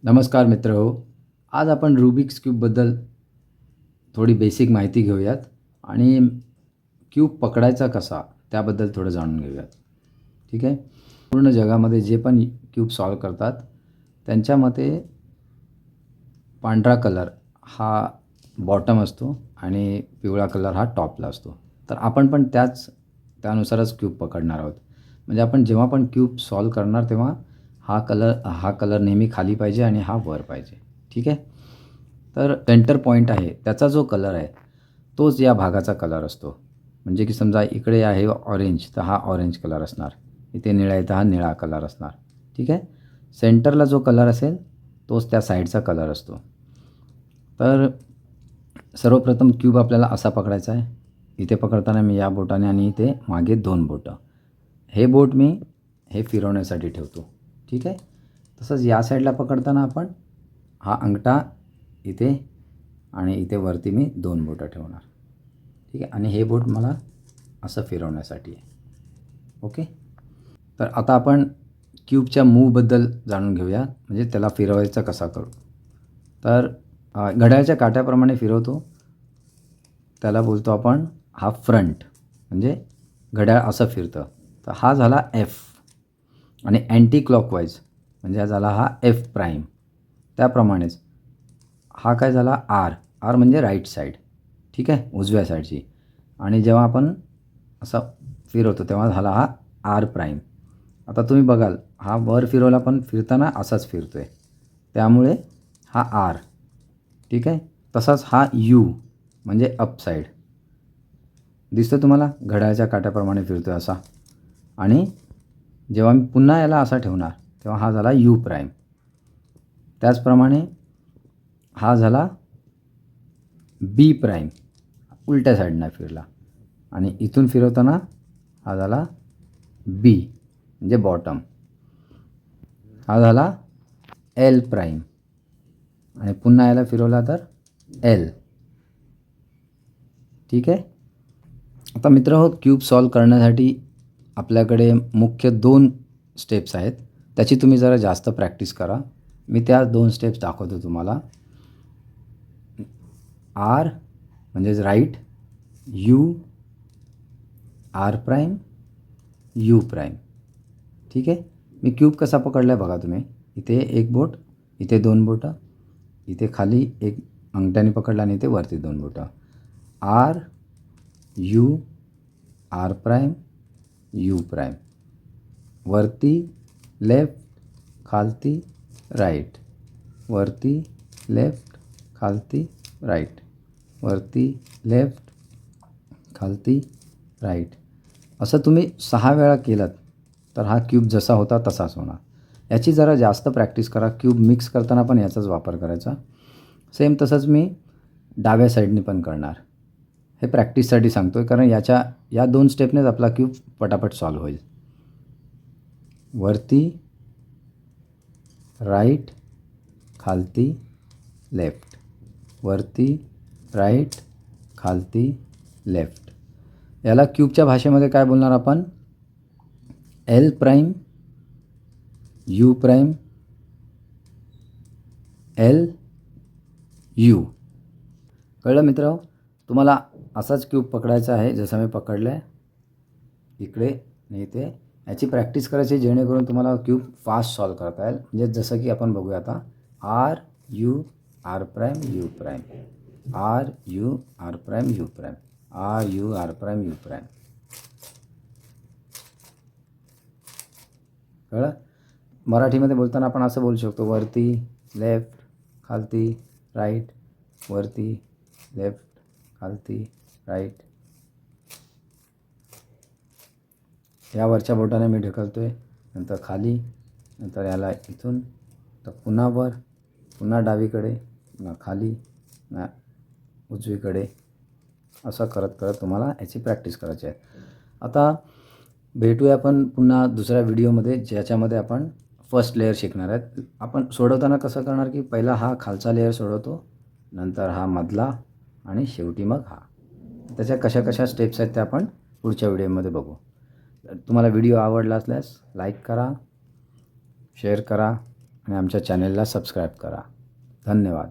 नमस्कार मित्रहो. आज आपण रुबिक्स क्यूबबद्दल थोडी बेसिक माहिती घेऊयात आणि क्यूब पकडायचा कसा त्याबद्दल थोडं जाणून घेऊयात. ठीक आहे. पूर्ण जगामध्ये जे पण क्यूब सॉल्व करतात त्यांच्या मते पांढरा कलर हा बॉटम असतो आणि पिवळा कलर हा टॉपला असतो. तर आपण पण त्यानुसारच क्यूब पकडणार आहोत. म्हणजे आपण जेव्हा पण क्यूब सॉल्व करणार तेव्हा हा कलर नेहमी खाली पाहिजे आणि हा वर पाहिजे. ठीक आहे. तर सेंटर पॉईंट आहे त्याचा जो कलर आहे तोच या भागाचा कलर असतो. म्हणजे की समजा इकडे आहे ऑरेंज तर हा ऑरेंज कलर असणार. इथे निळा आहे तर हा निळा कलर असणार. ठीक आहे. सेंटरला जो कलर असेल तोच त्या साईडचा कलर असतो. तर सर्वप्रथम क्यूब आपल्याला असा पकडायचा आहे. इथे पकडताना मी या बोटाने आणि इथे मागे 2 बोटं. हे बोट मी हे फिरवण्यासाठी ठेवतो. ठीक आहे. तसंच या साईडला पकडताना आपण हा अंगठा इथे आणि इथे वरती मी 2 बोटं ठेवणार. ठीक आहे. आणि हे बोट मला असं फिरवण्यासाठी आहे. ओके. तर आता आपण क्यूबच्या मूवबद्दल जाणून घेऊया. म्हणजे त्याला फिरवायचा कसा करू. तर घड्याळाच्या काट्याप्रमाणे फिरवतो त्याला बोलतो आपण हा फ्रंट. म्हणजे घड्याळ असं फिरतं. तर हा झाला एफ. आणि अँटी क्लॉकवाईज म्हणजे हा झाला हा एफ प्राईम. त्याप्रमाणेच हा काय झाला आर. आर म्हणजे राईट साईड. ठीक आहे. उजव्या साईडची. आणि जेव्हा आपण असा फिरवतो तेव्हा झाला हा आर प्राईम. आता तुम्ही बघाल हा वर फिरवला पण फिरताना असाच फिरतो आहे. त्यामुळे हा आर. ठीक आहे. तसाच हा यू म्हणजे अप साईड. दिसतो तुम्हाला घड्याळाच्या काट्याप्रमाणे फिरतो आहे असा. आणि जेव्हा मी पुन्हा याला असा ठेवणार तेव्हा हा झाला यू प्राईम. त्याचप्रमाणे हा झाला बी प्राईम. उलट्या साईडनं फिरला. आणि इथून फिरवताना हा झाला बी म्हणजे बॉटम. हा झाला एल प्राईम. आणि पुन्हा याला फिरवला तर एल. ठीक आहे. आता मित्रहो क्यूब सॉल्व करण्यासाठी आपल्याकडे मुख्य 2 स्टेप्स आहेत. त्याची तुम्ही जरा जास्त प्रॅक्टिस करा. मी त्या 2 स्टेप्स दाखवतो तुम्हाला. आर म्हणजेच right, U, R prime, U prime. ठीक आहे. मी क्यूब कसा पकडला आहे बघा तुम्ही. इथे 1 बोट, इथे 2 बोटं, इथे खाली एक अंगठ्याने पकडला आणि इथे वरती 2 बोटं. R, U, R prime, U prime. वरती लेफ्ट, खालती राईट, वरती लेफ्ट, खालती राईट, वरती लेफ्ट, खालती राईट. असं तुम्ही 6 वेळा केलात तर हा क्यूब जसा होता तसाच होणार. याची जरा जास्त प्रॅक्टिस करा. क्यूब मिक्स करताना पण याचाच वापर करायचा. सेम तसंच मी डाव्या साईडने पण करणार. हे प्रॅक्टिससाठी सांगतो आहे कारण या 2 स्टेपनेच आपला क्यूब पटापट सॉल्व होईल. वरती राईट, खालती लेफ्ट, वरती राईट, खालती लेफ्ट. याला क्यूबच्या भाषेमध्ये काय बोलणार आपण. L prime, U prime, L, you. कळलं मित्र. तुम्हाला असाच क्यूब पकडायचा आहे जसं मी पकडलं आहे इकडे आणि इथे. याची प्रॅक्टिस करायची जेणेकरून तुम्हाला क्यूब फास्ट सॉल्व करता येईल. म्हणजे जसं की आपण बघूया आता R U R prime U prime, R U R prime U prime, R U R prime U prime. कळलं. मराठीमध्ये बोलताना आपण असं बोलू शकतो वरती लेफ्ट, खालती राईट, वरती लेफ्ट, खालती राईट. या वरच्या बोटाने मी ढकलतो आहे, नंतर खाली, नंतर याला इथून तर पुन्हा वर, पुन्हा डावीकडे, पुन्हा खाली, पुन्हा उजवीकडे. असं करत करत तुम्हाला याची प्रॅक्टिस करायची आहे. आता भेटूया आपण पुन्हा दुसऱ्या व्हिडिओमध्ये ज्याच्यामध्ये आपण फर्स्ट लेयर शिकणार आहेत. आपण सोडवताना कसं करणार की पहिला हा खालचा लेयर सोडवतो, नंतर हा मधला आणि शेवटी मग हा. त्याच्या कशा कशा स्टेप्स आहेत त्या आपण पुढच्या व्हिडिओमध्ये बघू. तुम्हाला व्हिडिओ आवडला असल्यास लाईक करा, शेअर करा आणि आमच्या चॅनेलला सबस्क्राईब करा. धन्यवाद.